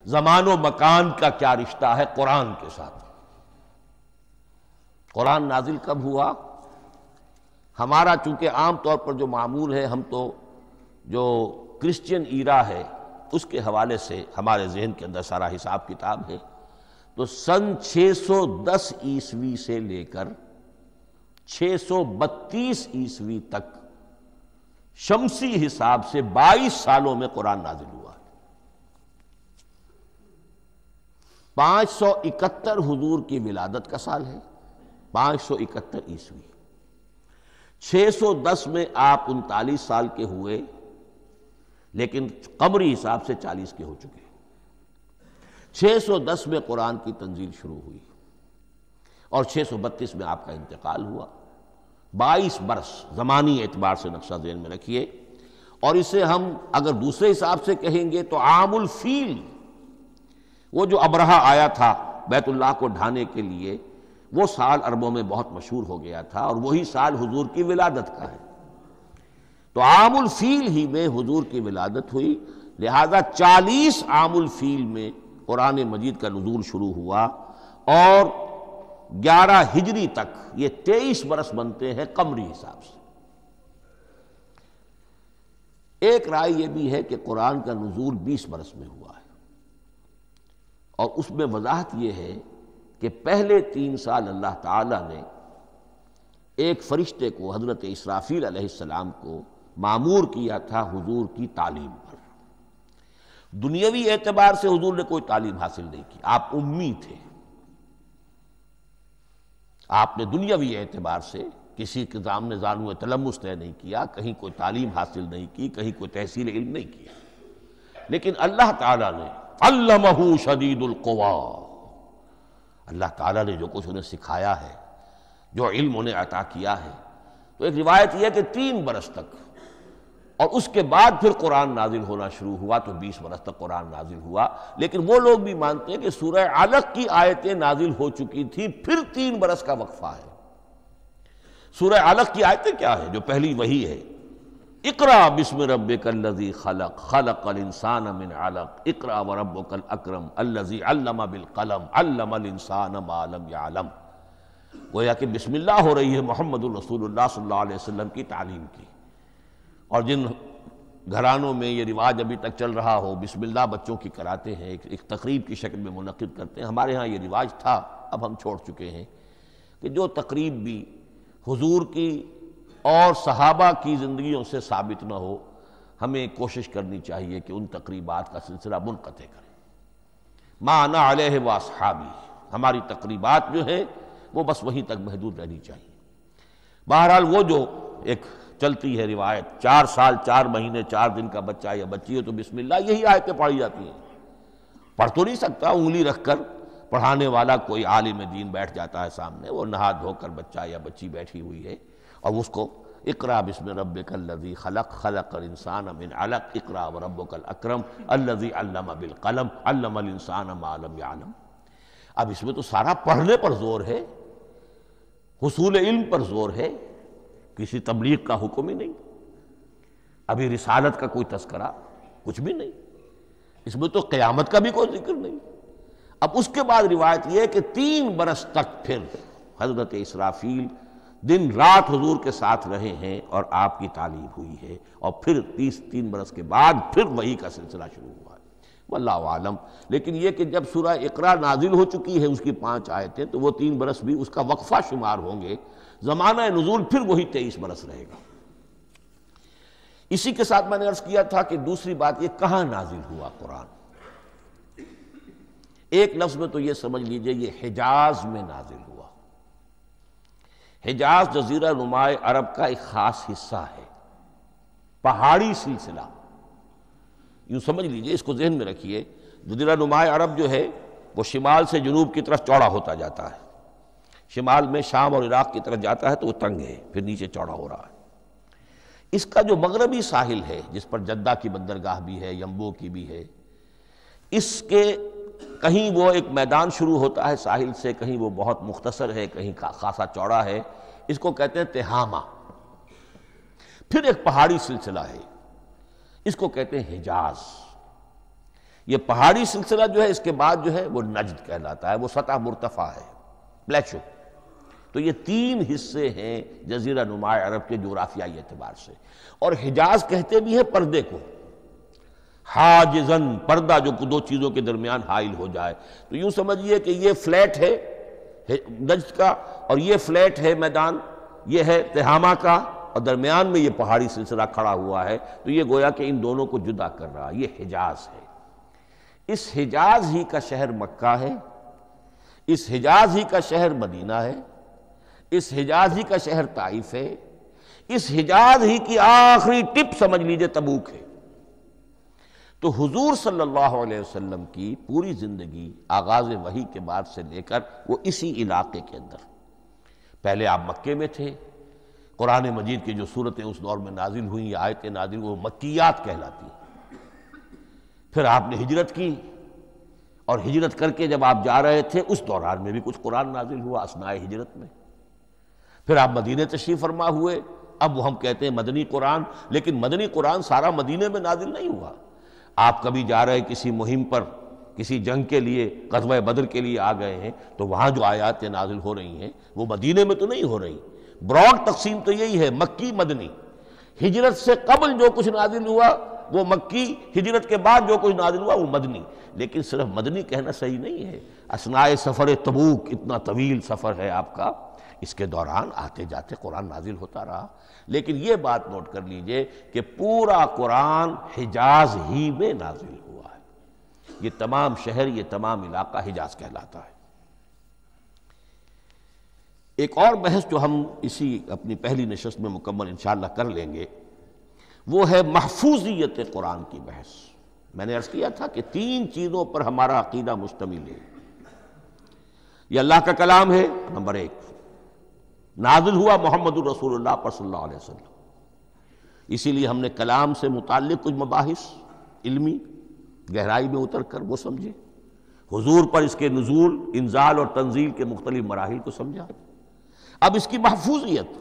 زمان و مکان کا کیا رشتہ ہے قرآن کے ساتھ؟ قرآن نازل کب ہوا؟ ہمارا چونکہ عام طور پر جو معمول ہے، ہم تو جو کرسچین ایرا ہے اس کے حوالے سے ہمارے ذہن کے اندر سارا حساب کتاب ہے، تو سن 610 عیسوی سے لے کر 632 عیسوی تک شمسی حساب سے 22 سالوں میں قرآن نازل ہوا ہے۔ 571 حضور کی ولادت کا سال ہے، 571 عیسوی۔ 610 میں آپ 39 سال کے ہوئے، لیکن قمری حساب سے 40 کے ہو چکے۔ 610 میں قرآن کی تنزیل شروع ہوئی اور 632 میں آپ کا انتقال ہوا۔ 22 برس زمانی اعتبار سے نقشہ ذہن میں رکھیے، اور اسے ہم اگر دوسرے حساب سے کہیں گے تو عام الفیل، وہ جو ابرہہ آیا تھا بیت اللہ کو ڈھانے کے لیے، وہ سال عربوں میں بہت مشہور ہو گیا تھا، اور وہی سال حضور کی ولادت کا ہے، تو عام الفیل ہی میں حضور کی ولادت ہوئی، لہذا 40 عام الفیل میں قرآن مجید کا نزول شروع ہوا، اور 11 ہجری تک یہ 23 برس بنتے ہیں قمری حساب سے۔ ایک رائے یہ بھی ہے کہ قرآن کا نزول 20 برس میں ہوا ہے، اور اس میں وضاحت یہ ہے کہ پہلے 3 سال اللہ تعالیٰ نے ایک فرشتے کو، حضرت اسرافیل علیہ السلام کو مامور کیا تھا حضور کی تعلیم پر۔ دنیاوی اعتبار سے حضور نے کوئی تعلیم حاصل نہیں کی، آپ امی تھے، آپ نے دنیاوی اعتبار سے کسی کے سامنے زانو تلمس طے نہیں کیا، کہیں کوئی تعلیم حاصل نہیں کی، کہیں کوئی تحصیل علم نہیں کیا، لیکن اللہ تعالیٰ نے علمہ شدید القویٰ، اللہ تعالیٰ نے جو کچھ انہیں سکھایا ہے، جو علم انہیں عطا کیا ہے، تو ایک روایت یہ ہے کہ 3 برس تک، اور اس کے بعد پھر قرآن نازل ہونا شروع ہوا، تو 20 برس تک قرآن نازل ہوا۔ لیکن وہ لوگ بھی مانتے ہیں کہ سورہ علق کی آیتیں نازل ہو چکی تھی، پھر 3 برس کا وقفہ ہے۔ سورہ علق کی آیتیں کیا ہے؟ جو پہلی وحی ہے، اقرأ بسم ربک الذی خلق، خلق الانسان من علق، اقرأ وربک الاکرم الذی علم بالقلم، علم الانسان ما لم یعلم۔ گویا کہ بسم اللہ ہو رہی ہے محمد الرسول اللہ صلی اللہ علیہ وسلم کی تعلیم کی، اور جن گھرانوں میں یہ رواج ابھی تک چل رہا ہو، بسم اللہ بچوں کی کراتے ہیں، ایک تقریب کی شکل میں منعقد کرتے ہیں، ہمارے ہاں یہ رواج تھا، اب ہم چھوڑ چکے ہیں، کہ جو تقریب بھی حضور کی اور صحابہ کی زندگیوں سے ثابت نہ ہو، ہمیں کوشش کرنی چاہیے کہ ان تقریبات کا سلسلہ منقطع کریں۔ ما انا علیہ واصحابی، ہماری تقریبات جو ہیں وہ بس وہیں تک محدود رہنی چاہیے۔ بہرحال وہ جو ایک چلتی ہے روایت، 4 سال 4 مہینے 4 دن کا بچہ یا بچی ہو تو بسم اللہ یہی آیتیں پڑھی جاتی ہیں، پڑھ تو نہیں سکتا، انگلی رکھ کر پڑھانے والا کوئی عالم دین بیٹھ جاتا ہے سامنے، وہ نہا دھو کر بچہ یا بچی بیٹھی ہوئی ہے، اور اس کو اقرأ بسم ربک الذی خلق، خلق الانسان من علق، اقرأ وربک الاکرم الذی علم بالقلم، علم الانسان ما لم یعلم۔ اب اس میں تو سارا پڑھنے پر زور ہے، حصول علم پر زور ہے، کسی تبلیغ کا حکم ہی نہیں، ابھی رسالت کا کوئی تذکرہ کچھ بھی نہیں، اس میں تو قیامت کا بھی کوئی ذکر نہیں۔ اب اس کے بعد روایت یہ ہے کہ 3 برس تک پھر حضرت اسرافیل دن رات حضور کے ساتھ رہے ہیں اور آپ کی تعلیم ہوئی ہے، اور پھر 3 برس کے بعد پھر وحی کا سلسلہ شروع ہوا ہے، واللہ عالم۔ لیکن یہ کہ جب سورہ اقرا نازل ہو چکی ہے، اس کی 5 آیتیں، تو وہ 3 برس بھی اس کا وقفہ شمار ہوں گے، زمانہ نزول پھر وہی 23 برس رہے گا۔ اسی کے ساتھ میں نے عرض کیا تھا کہ دوسری بات یہ کہاں نازل ہوا قرآن۔ ایک لفظ میں تو یہ سمجھ لیجئے یہ حجاز میں نازل ہوا۔ حجاز جزیرہ نماء عرب کا ایک خاص حصہ ہے، پہاڑی سلسلہ، یوں سمجھ لیجئے، اس کو ذہن میں رکھیے۔ جزیرہ نماء عرب جو ہے وہ شمال سے جنوب کی طرف چوڑا ہوتا جاتا ہے، شمال میں شام اور عراق کی طرف جاتا ہے تو وہ تنگ ہے، پھر نیچے چوڑا ہو رہا ہے۔ اس کا جو مغربی ساحل ہے، جس پر جدہ کی بندرگاہ بھی ہے، ینبو کی بھی ہے، اس کے کہیں وہ ایک میدان شروع ہوتا ہے ساحل سے، کہیں وہ بہت مختصر ہے، کہیں خاصا چوڑا ہے، اس کو کہتے ہیں تہامہ۔ پھر ایک پہاڑی سلسلہ ہے، اس کو کہتے ہیں حجاز۔ یہ پہاڑی سلسلہ جو ہے اس کے بعد جو ہے وہ نجد کہلاتا ہے، وہ سطح مرتفع ہے، پلیچو۔ تو یہ 3 حصے ہیں جزیرہ نما عرب کے جغرافیائی اعتبار سے، اور حجاز کہتے بھی ہیں پردے کو، حاجزن، پردہ جو 2 چیزوں کے درمیان حائل ہو جائے۔ تو یوں سمجھیے کہ یہ فلیٹ ہے نجد کا، اور یہ فلیٹ ہے میدان، یہ ہے تہامہ کا، اور درمیان میں یہ پہاڑی سلسلہ کھڑا ہوا ہے، تو یہ گویا کہ ان دونوں کو جدا کر رہا، یہ حجاز ہے۔ اس حجاز ہی کا شہر مکہ ہے، اس حجاز ہی کا شہر مدینہ ہے، اس حجاز ہی کا شہر طائف ہے، اس حجاز ہی کی آخری ٹپ سمجھ لیجئے تبوک ہے۔ تو حضور صلی اللہ علیہ وسلم کی پوری زندگی آغاز وحی کے بعد سے لے کر وہ اسی علاقے کے اندر، پہلے آپ مکے میں تھے، قرآن مجید کی جو صورتیں اس دور میں نازل ہوئیں یا آیتیں نازل وہ مکیات کہلاتی ہیں۔ پھر آپ نے ہجرت کی، اور ہجرت کر کے جب آپ جا رہے تھے اس دوران میں بھی کچھ قرآن نازل ہوا اثناء ہجرت میں۔ پھر آپ مدینہ تشریف فرما ہوئے، اب وہ ہم کہتے ہیں مدنی قرآن، لیکن مدنی قرآن سارا مدینے میں نازل نہیں ہوا۔ آپ کبھی جا رہے کسی مہم پر، کسی جنگ کے لیے، غزوہ بدر کے لیے آ گئے ہیں، تو وہاں جو آیات نازل ہو رہی ہیں وہ مدینے میں تو نہیں ہو رہی۔ براڈ تقسیم تو یہی ہے، مکی مدنی۔ ہجرت سے قبل جو کچھ نازل ہوا وہ مکی، ہجرت کے بعد جو کچھ نازل ہوا وہ مدنی۔ لیکن صرف مدنی کہنا صحیح نہیں ہے۔ اثناء سفر تبوک، اتنا طویل سفر ہے آپ کا، اس کے دوران آتے جاتے قرآن نازل ہوتا رہا۔ لیکن یہ بات نوٹ کر لیجئے کہ پورا قرآن حجاز ہی میں نازل ہوا ہے۔ یہ تمام شہر، یہ تمام علاقہ حجاز کہلاتا ہے۔ ایک اور بحث جو ہم اسی اپنی پہلی نشست میں مکمل انشاءاللہ کر لیں گے، وہ ہے محفوظیت قرآن کی بحث۔ میں نے عرض کیا تھا کہ 3 چیزوں پر ہمارا عقیدہ مشتمل ہے۔ یہ اللہ کا کلام ہے، نمبر 1، نازل ہوا محمد الرسول اللہ پر صلی اللہ علیہ وسلم، اسی لیے ہم نے کلام سے متعلق کچھ مباحث علمی گہرائی میں اتر کر وہ سمجھے، حضور پر اس کے نزول، انزال اور تنزیل کے مختلف مراحل کو سمجھا۔ اب اس کی محفوظیت،